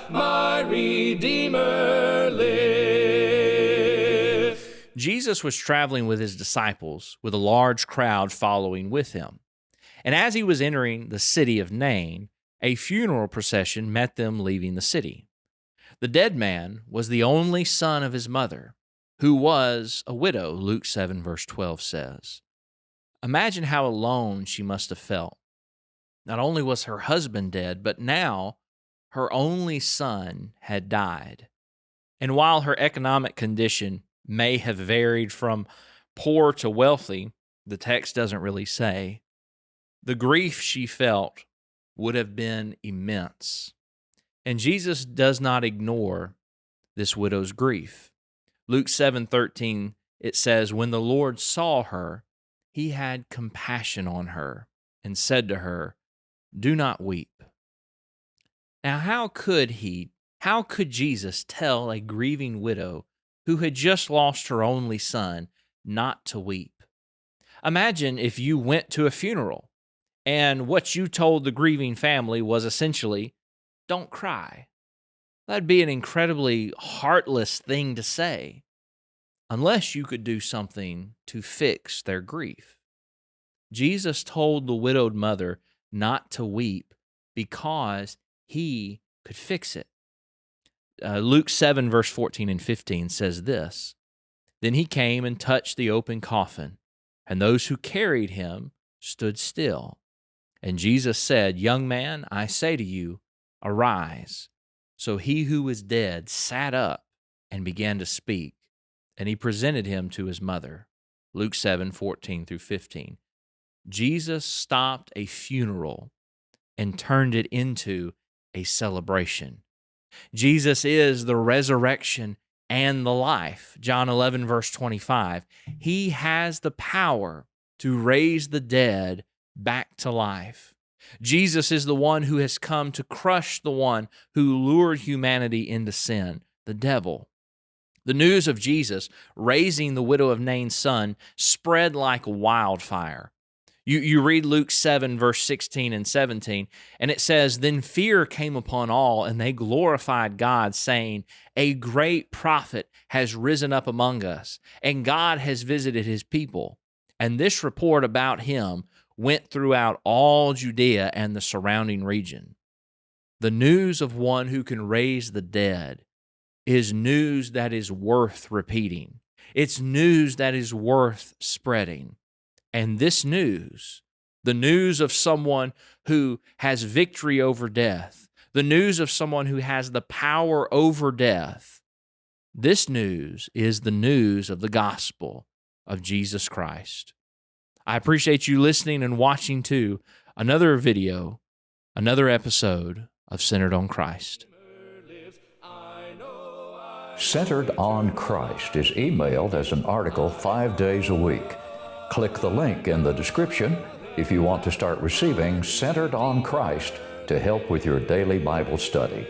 my Redeemer lives. Jesus was traveling with his disciples, with a large crowd following with him. And as he was entering the city of Nain, a funeral procession met them leaving the city. The dead man was the only son of his mother, who was a widow, Luke 7, verse 12 says. Imagine how alone she must have felt. Not only was her husband dead, but now her only son had died. And while her economic condition may have varied from poor to wealthy, the text doesn't really say, the grief she felt would have been immense. And Jesus does not ignore this widow's grief. Luke 7:13, it says, when the Lord saw her, he had compassion on her and said to her, do not weep. Now, how could Jesus tell a grieving widow who had just lost her only son not to weep? Imagine if you went to a funeral and what you told the grieving family was essentially, don't cry. That'd be an incredibly heartless thing to say, unless you could do something to fix their grief. Jesus told the widowed mother not to weep because he could fix it. Luke 7, verse 14 and 15 says this, then he came and touched the open coffin, and those who carried him stood still. And Jesus said, young man, I say to you, arise. So he who was dead sat up and began to speak, and he presented him to his mother. Luke 7, 14 through 15. Jesus stopped a funeral and turned it into a celebration. Jesus is the resurrection and the life. John 11, verse 25. He has the power to raise the dead back to life. Jesus is the one who has come to crush the one who lured humanity into sin, the devil. The news of Jesus raising the widow of Nain's son spread like wildfire. You read Luke 7, verse 16 and 17, and it says, then fear came upon all, and they glorified God, saying, a great prophet has risen up among us, and God has visited his people. And this report about him went throughout all Judea and the surrounding region. The news of one who can raise the dead is news that is worth repeating. It's news that is worth spreading. And this news, the news of someone who has victory over death, the news of someone who has the power over death, this news is the news of the gospel of Jesus Christ. I appreciate you listening and watching to another video, another episode of Centered on Christ. Centered on Christ is emailed as an article 5 days a week. Click the link in the description if you want to start receiving Centered on Christ to help with your daily Bible study.